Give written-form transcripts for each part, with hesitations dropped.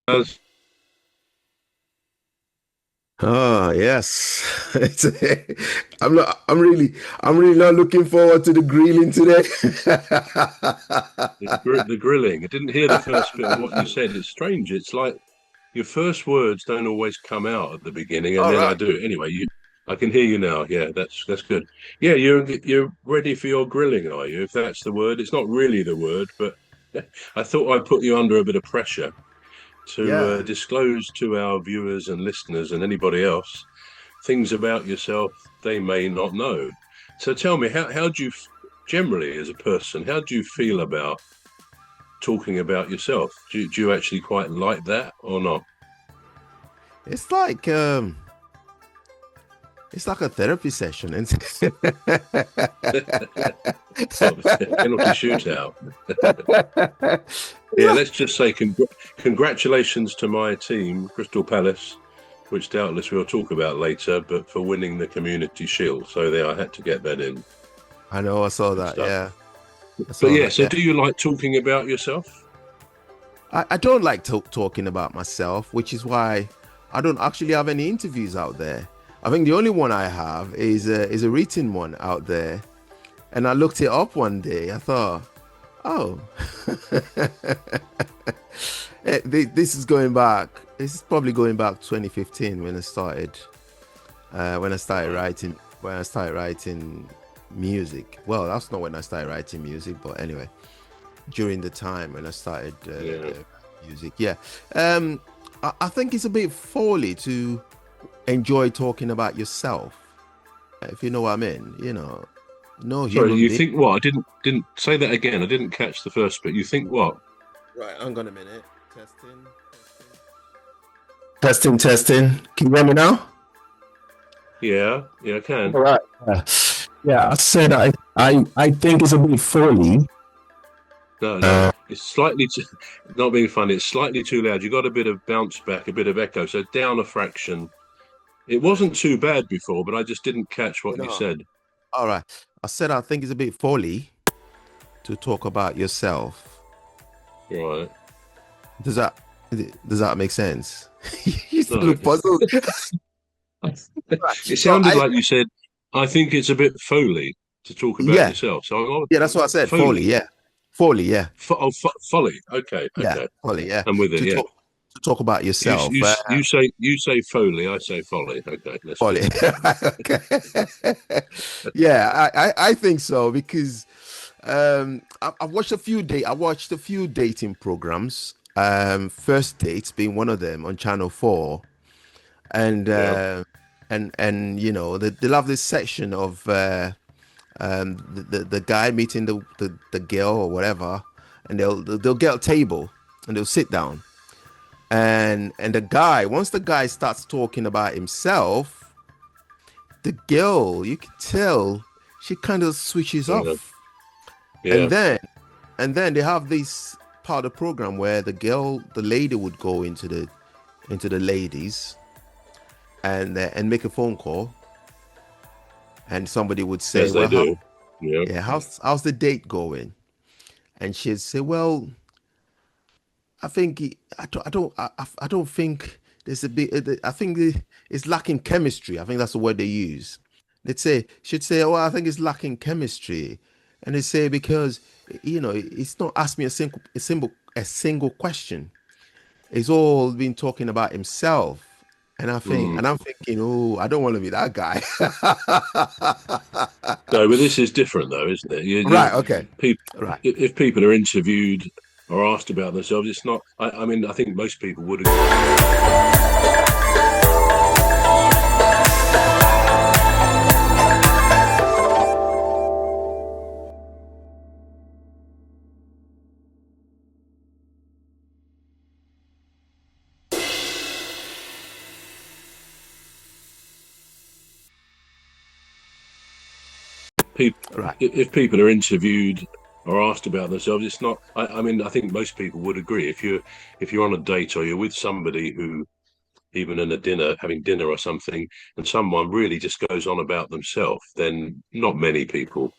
As Oh yes, it's, I'm not. I'm really not looking forward to the grilling today. the grilling, I didn't hear the first bit of what you said. It's strange. It's like your first words don't always come out at the beginning, and All then I right. do. Anyway, I can hear you now. Yeah, that's good. Yeah, you're ready for your grilling, are you? If that's the word, it's not really the word, but I thought I'd put you under a bit of pressure to Yeah, disclose to our viewers and listeners and anybody else things about yourself they may not know. So tell me, how do you generally, as a person, how do you feel about talking about yourself? Do you actually quite like that or not? it's like um, it's like a therapy session. What, penalty shootout? Yeah, let's just say congratulations to my team, Crystal Palace, which doubtless we'll talk about later, but for winning the Community Shield. So there, I had to get that in. I know. I saw Good that. stuff. Yeah, I But saw yeah, that. so Yeah, do you like talking about yourself? I don't like talking about myself, which is why I don't actually have any interviews out there. I think the only one I have is a written one out there, and I looked it up one day. I thought, oh, this is going back. This is probably going back 2015 when I started. When I started Right. writing. When I started writing music. Well, that's not when I started writing music, but anyway, during the time when I started Yeah. music. Yeah. Um, I think it's a bit folly to enjoy talking about yourself, if you know what I mean. No Sorry, human you being. think what? I didn't say that again. I didn't catch the first bit. You think what? Right, hang on a minute. Testing, testing. Testing, testing. Can you hear me now? Yeah, yeah, I All can. right. Yeah, I said I think it's a bit folly. No, no, Uh, it's slightly too, not being funny. It's slightly too loud. You got a bit of bounce back, a bit of echo. So down a fraction. It right. wasn't too bad before, but I just didn't catch what you No. said. All right. I said I think it's a bit folly to talk about yourself. Right. Does that does that make sense? You still No, look puzzled. Right. it So sounded I like you said, I think it's a bit folly to talk about yeah, yourself. So I yeah, that's what I said. Foley, foley. yeah. Foley, yeah. Folly. Okay, Yeah. okay. Foley, yeah. I'm with it. To Yeah. talk about You yourself. you you say Foley, I say Folly. Okay, that's good. Foley. Okay. Yeah, I think so because I've watched I watched a few dating programs. First Dates being one of them on Channel 4. And Yeah, they'll have this section of the guy meeting the girl or whatever, and they'll get a table and they'll sit down, and the guy, once the guy starts talking about himself, the girl, you can tell, she kind of switches yeah, off. and yeah. then and then they have this part of the program where the lady would go into the ladies and make a phone call, and somebody would say, As they well, do. Yeah. how's the date going? And she'd say, well, I don't think there's a bit. I think it's lacking chemistry. I think that's the word they use. Should say, oh, I think it's lacking chemistry, and they say because it's not asked me a single question. It's all been talking about himself, Mm. and I'm thinking, oh, I don't want to be that guy. No, but this is different, though, isn't it? Right. Okay. People, Right. if people are interviewed or asked about themselves, it's not. I mean, I think most people would agree. People, Right. if people are interviewed or asked about themselves, it's not. I mean, I think most people would agree. If you're on a date or you're with somebody who, even in a dinner, having dinner or something, and someone really just goes on about themselves, then not many people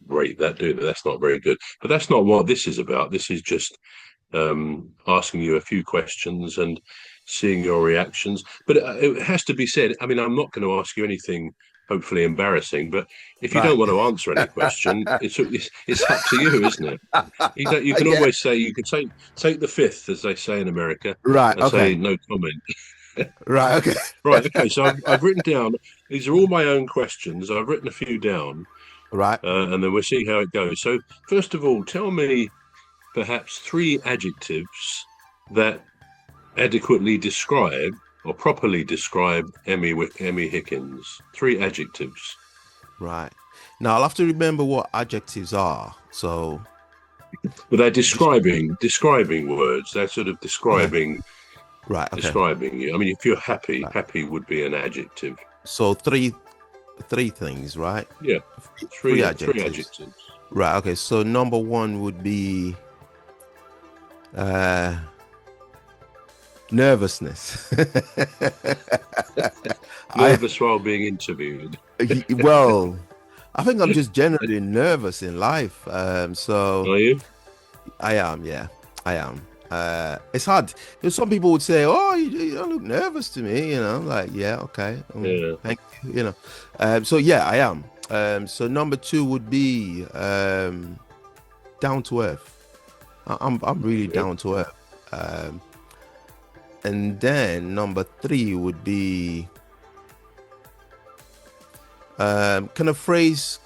rate that, do they? That's not very good. But that's not what this is about. This is just asking you a few questions and seeing your reactions. But it has to be said, I mean, I'm not going to ask you anything hopefully embarrassing, but if you Right. don't want to answer any question, it's up to you, isn't it? You can Yeah. always say, you can take the fifth, as they say in America, Right. and say Okay. no comment. Right. Okay. Right. Okay. So I've written down, these are all my own questions. I've written a few down, Right. and then we'll see how it goes. So first of all, tell me perhaps three adjectives that adequately describe or properly describe Emmy Hikins. Three adjectives. Right. Now I'll have to remember what adjectives are. So But they're just describing words. They're sort of okay. Right. Okay. describing you. I mean, if you're happy, Right. happy would be an adjective. So three things, right? Yeah, Three three adjectives. adjectives. Right. Okay. So number one would be uh nervousness. I Nervous while being interviewed. well, I think I'm just generally nervous in life. So Are you? I am, yeah, I am. It's hard. Some people would say, "Oh, you don't look nervous to me," Like, yeah, okay, Yeah. thank you, So yeah, I am. So number two would be down to earth. I'm really Yeah. down to earth. And then number three would be can a phrase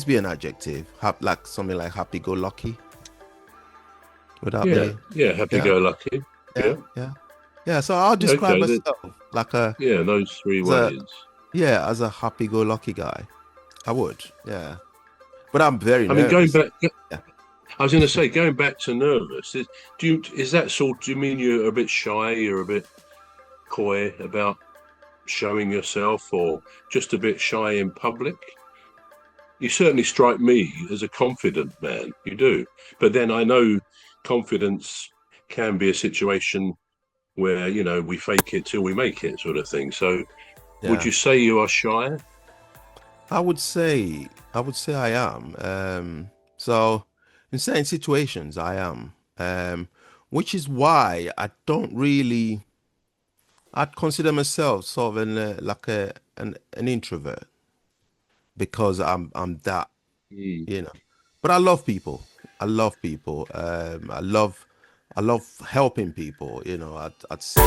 be an adjective? Like something like happy-go-lucky? Would that Yeah. be? Yeah. Happy Yeah, go lucky. yeah, Yeah. yeah, yeah. So I'll describe Okay. myself like Yeah. Those three as a ways. yeah, as a happy-go-lucky guy. I would, yeah. But I'm very I mean, going nervous. back, Yeah. I was going to say, going back to nervous. Is that sort? Do you mean you're a bit shy? You're a bit coy about showing yourself, or just a bit shy in public? You certainly strike me as a confident man. You do, but then I know confidence can be a situation where we fake it till we make it, sort of thing. So, would Yeah. you say you are shy? I would say I am. So in certain situations I am. Which is why I'd consider myself sort of like an introvert because I'm that, Mm. you know. But I love people. I love people. I love helping people, I'd say.